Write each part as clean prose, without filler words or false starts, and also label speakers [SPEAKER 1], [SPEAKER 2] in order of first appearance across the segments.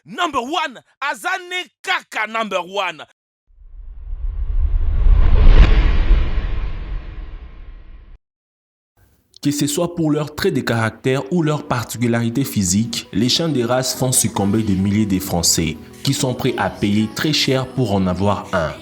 [SPEAKER 1] Number one, Azane Kaka number one.
[SPEAKER 2] Que ce soit pour leurs traits de caractère ou leurs particularités physiques, les chiens de race font succomber des milliers de Français qui sont prêts à payer très cher pour en avoir un.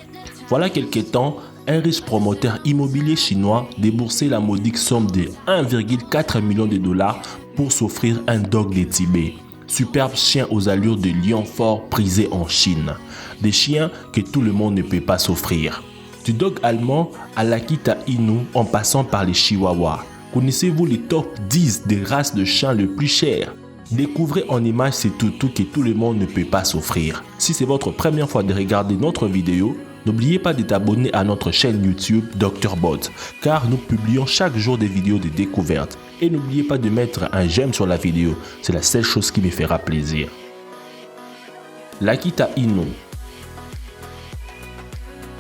[SPEAKER 2] Voilà quelques temps, un riche promoteur immobilier chinois déboursait la modique somme de 1,4 million de dollars pour s'offrir un dog de Tibet. Superbe chien aux allures de lion fort prisé en Chine. Des chiens que tout le monde ne peut pas s'offrir. Du dog allemand à l'Akita Inu en passant par les Chihuahuas. Connaissez-vous les top 10 des races de chiens les plus chères? Découvrez en images ces toutous que tout le monde ne peut pas s'offrir. Si c'est votre première fois de regarder notre vidéo, n'oubliez pas de t'abonner à notre chaîne YouTube Dr Bot, car nous publions chaque jour des vidéos de découverte. Et n'oubliez pas de mettre un j'aime sur la vidéo, c'est la seule chose qui me fera plaisir. L'Akita Inu.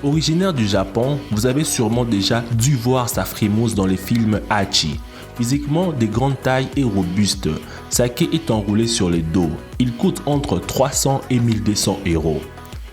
[SPEAKER 2] Originaire du Japon, vous avez sûrement déjà dû voir sa frimousse dans les films Hachi. Physiquement de grande taille et robuste, sa queue est enroulée sur le dos. Il coûte entre 300 et 1200 euros.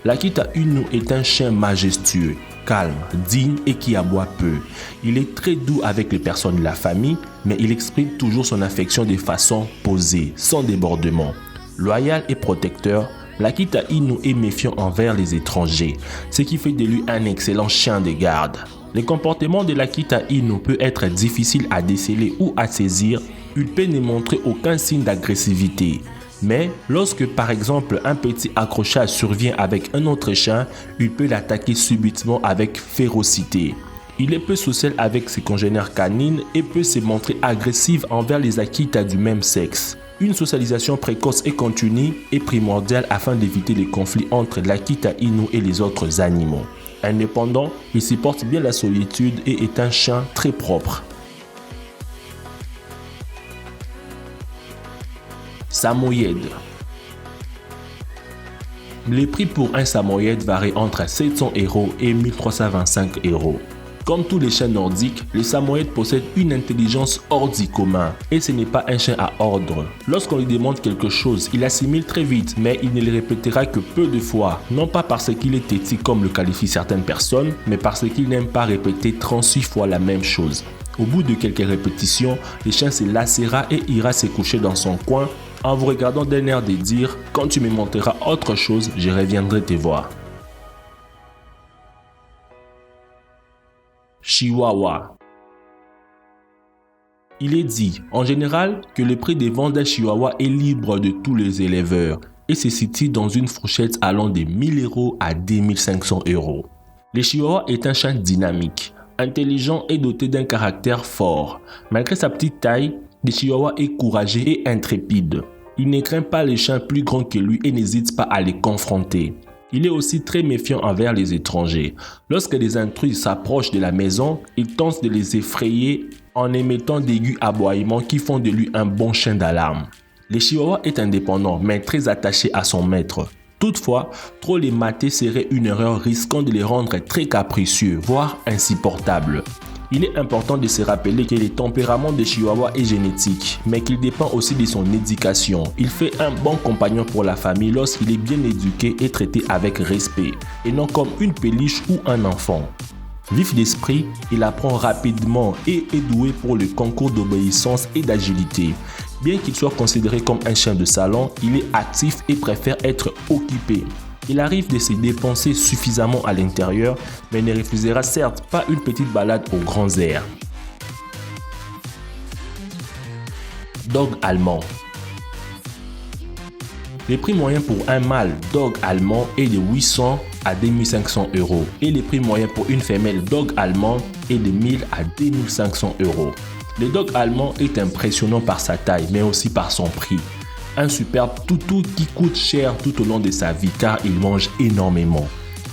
[SPEAKER 2] L'Akita Inu est un chien majestueux, calme, digne et qui aboie peu. Il est très doux avec les personnes de la famille, mais il exprime toujours son affection de façon posée, sans débordement. Loyal et protecteur, l'Akita Inu est méfiant envers les étrangers, ce qui fait de lui un excellent chien de garde. Le comportement de l'Akita Inu peut être difficile à déceler ou à saisir, il peut ne montrer aucun signe d'agressivité. Mais lorsque par exemple un petit accrochage survient avec un autre chien, il peut l'attaquer subitement avec férocité. Il est peu social avec ses congénères canines et peut se montrer agressif envers les Akita du même sexe. Une socialisation précoce et continue est primordiale afin d'éviter les conflits entre l'Akita Inu et les autres animaux. Indépendant, il supporte bien la solitude et est un chien très propre. Samoyed. Les prix pour un Samoyed varient entre 700 euros et 1325 euros. Comme tous les chiens nordiques, le Samoyed possède une intelligence hors du commun et ce n'est pas un chien à ordre. Lorsqu'on lui demande quelque chose, il assimile très vite, mais il ne le répétera que peu de fois. Non pas parce qu'il est têtu comme le qualifient certaines personnes, mais parce qu'il n'aime pas répéter 36 fois la même chose. Au bout de quelques répétitions, le chien se lassera et ira se coucher dans son coin en vous regardant d'un air de dire « Quand tu me montreras autre chose, je reviendrai te voir ». Chihuahua. Il est dit, en général, que le prix de vente d'un chihuahua est libre de tous les éleveurs et se situe dans une fourchette allant de 1000 euros à 2500 euros. Le chihuahua est un chien dynamique, intelligent et doté d'un caractère fort. Malgré sa petite taille, le chihuahua est courageux et intrépide. Il ne craint pas les chiens plus grands que lui et n'hésite pas à les confronter. Il est aussi très méfiant envers les étrangers. Lorsque les intrus s'approchent de la maison, il tente de les effrayer en émettant d'aigus aboiements qui font de lui un bon chien d'alarme. Le chihuahua est indépendant mais très attaché à son maître. Toutefois, trop les mater serait une erreur risquant de les rendre très capricieux, voire insupportables. Il est important de se rappeler que le tempérament des chihuahuas est génétique, mais qu'il dépend aussi de son éducation. Il fait un bon compagnon pour la famille lorsqu'il est bien éduqué et traité avec respect, et non comme une péliche ou un enfant. Vif d'esprit, il apprend rapidement et est doué pour le concours d'obéissance et d'agilité. Bien qu'il soit considéré comme un chien de salon, il est actif et préfère être occupé. Il arrive de se dépenser suffisamment à l'intérieur, mais ne refusera certes pas une petite balade aux grands airs. Dog allemand. Le prix moyen pour un mâle dog allemand est de 800 à 2500 euros et le prix moyen pour une femelle dog allemand est de 1000 à 2500 euros. Le dog allemand est impressionnant par sa taille, mais aussi par son prix. Un superbe toutou qui coûte cher tout au long de sa vie car il mange énormément.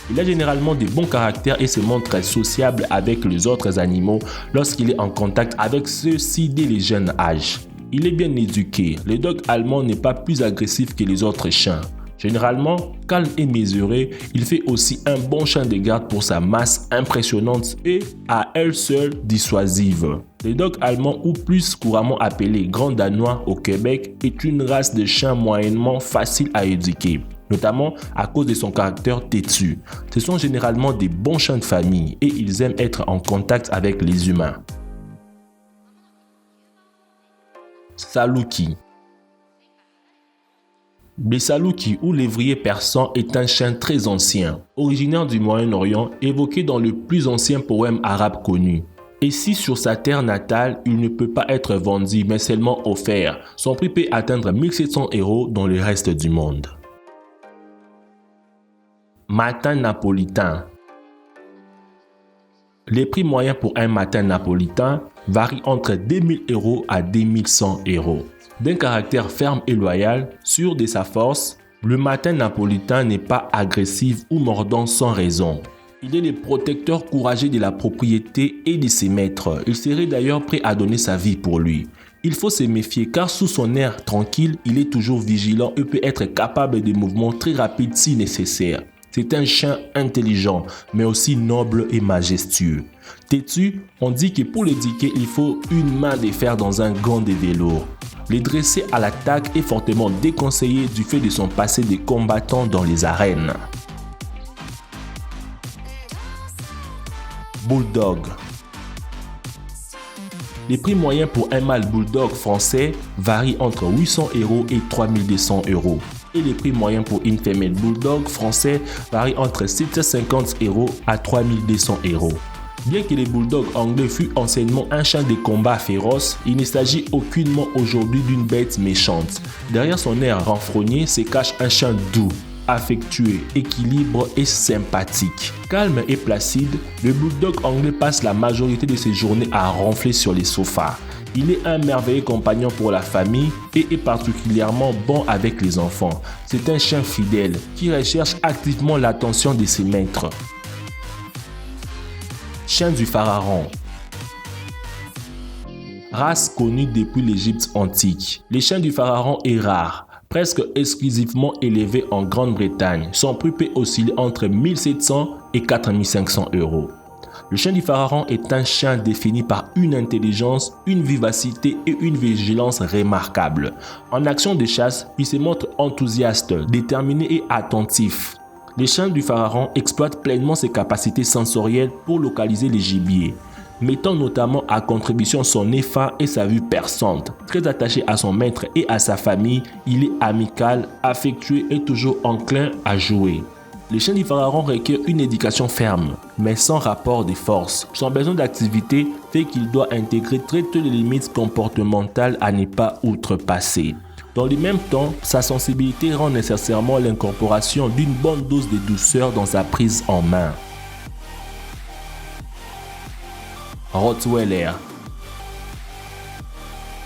[SPEAKER 2] Il a généralement de bons caractères et se montre sociable avec les autres animaux lorsqu'il est en contact avec ceux-ci dès les jeunes âges. Il est bien éduqué. Le dog allemand n'est pas plus agressif que les autres chiens. Généralement calme et mesuré, il fait aussi un bon chien de garde pour sa masse impressionnante et à elle seule dissuasive. Le dog allemand, ou plus couramment appelé grand danois au Québec, est une race de chien moyennement facile à éduquer, notamment à cause de son caractère têtu. Ce sont généralement des bons chiens de famille et ils aiment être en contact avec les humains. Saluki. Le Saluki ou lévrier persan est un chien très ancien, originaire du Moyen-Orient, évoqué dans le plus ancien poème arabe connu. Et si sur sa terre natale, il ne peut pas être vendu mais seulement offert, son prix peut atteindre 1700 € dans le reste du monde. Matin napolitain. Les prix moyens pour un matin napolitain varient entre 2000 € à 2100 €. D'un caractère ferme et loyal, sûr de sa force, le matin napolitain n'est pas agressif ou mordant sans raison. Il est le protecteur courageux de la propriété et de ses maîtres. Il serait d'ailleurs prêt à donner sa vie pour lui. Il faut se méfier car sous son air tranquille, il est toujours vigilant et peut être capable de mouvements très rapides si nécessaire. C'est un chien intelligent, mais aussi noble et majestueux. Têtu, on dit que pour l'éduquer, il faut une main de fer dans un gant de velours. Le dresser à l'attaque est fortement déconseillé du fait de son passé de combattant dans les arènes. Bulldog. Les prix moyens pour un mâle bulldog français varient entre 800 € et 3200 €. Et les prix moyens pour une femelle bulldog français varient entre 750 € à 3200 €. Bien que le bulldog anglais fût anciennement un chien de combat féroce, il ne s'agit aucunement aujourd'hui d'une bête méchante. Derrière son air renfrogné se cache un chien doux, affectueux, équilibré et sympathique. Calme et placide, le bulldog anglais passe la majorité de ses journées à ronfler sur les sofas. Il est un merveilleux compagnon pour la famille et est particulièrement bon avec les enfants. C'est un chien fidèle qui recherche activement l'attention de ses maîtres. Chien du pharaon. Race connue depuis l'Égypte antique, le chien du pharaon est rare, presque exclusivement élevé en Grande-Bretagne. Son prix peut osciller entre 1700 et 4500 €. Le chien du pharaon est un chien défini par une intelligence, une vivacité et une vigilance remarquables. En action de chasse, il se montre enthousiaste, déterminé et attentif. Le chien du pharaon exploite pleinement ses capacités sensorielles pour localiser les gibiers, mettant notamment à contribution son nez fin et sa vue perçante. Très attaché à son maître et à sa famille, il est amical, affectueux et toujours enclin à jouer. Le chien du pharaon requiert une éducation ferme, mais sans rapport de force. Son besoin d'activité fait qu'il doit intégrer très tôt les limites comportementales à ne pas outrepasser. Dans le même temps, sa sensibilité rend nécessairement l'incorporation d'une bonne dose de douceur dans sa prise en main. Rottweiler.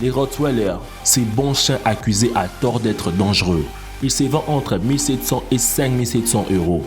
[SPEAKER 2] Les Rottweilers, ces bons chiens accusés à tort d'être dangereux. Il se vend entre 1700 et 5700 €.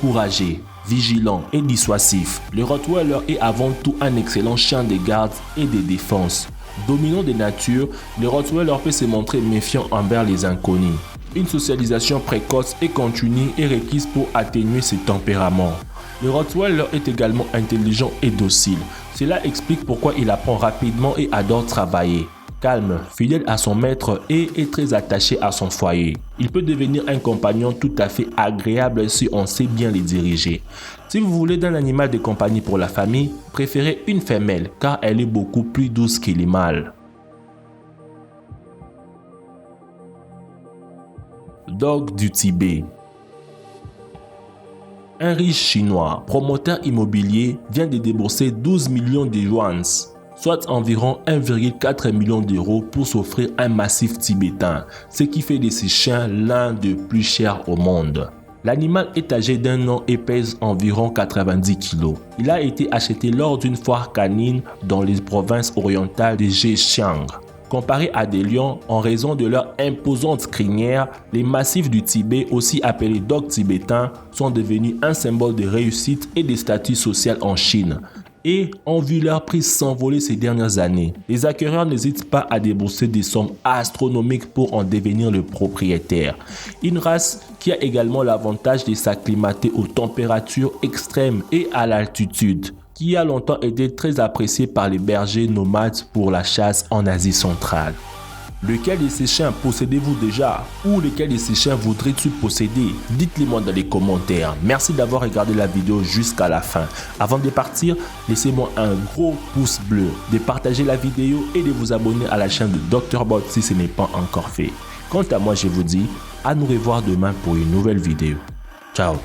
[SPEAKER 2] Courageux, vigilant et dissuasif, le Rottweiler est avant tout un excellent chien de garde et de défense. Dominant de nature, le Rottweiler peut se montrer méfiant envers les inconnus. Une socialisation précoce et continue est requise pour atténuer ses tempéraments. Le Rottweiler est également intelligent et docile. Cela explique pourquoi il apprend rapidement et adore travailler. Calme, fidèle à son maître et est très attaché à son foyer. Il peut devenir un compagnon tout à fait agréable si on sait bien les diriger. Si vous voulez d'un animal de compagnie pour la famille, préférez une femelle car elle est beaucoup plus douce que les mâles. Dog du Tibet. Un riche chinois, promoteur immobilier, vient de débourser 12 millions de yuans, soit environ 1,4 million € pour s'offrir un massif tibétain, ce qui fait de ces chiens l'un des plus chers au monde. L'animal est âgé d'1 an et pèse environ 90 kg. Il a été acheté lors d'une foire canine dans les provinces orientales de Zhejiang. Comparé à des lions, en raison de leur imposante crinière, les massifs du Tibet, aussi appelés dogs tibétains, sont devenus un symbole de réussite et de statut social en Chine. et ont vu leur prix s'envoler ces dernières années. Les acquéreurs n'hésitent pas à débourser des sommes astronomiques pour en devenir le propriétaire. Une race qui a également l'avantage de s'acclimater aux températures extrêmes et à l'altitude, qui a longtemps été très appréciée par les bergers nomades pour la chasse en Asie centrale. Lequel de ces chiens possédez-vous déjà ou lequel de ces chiens voudrais-tu posséder? Dites-le-moi dans les commentaires. Merci d'avoir regardé la vidéo jusqu'à la fin. Avant de partir, laissez-moi un gros pouce bleu, de partager la vidéo et de vous abonner à la chaîne de Dr Bot si ce n'est pas encore fait. Quant à moi, je vous dis à nous revoir demain pour une nouvelle vidéo. Ciao.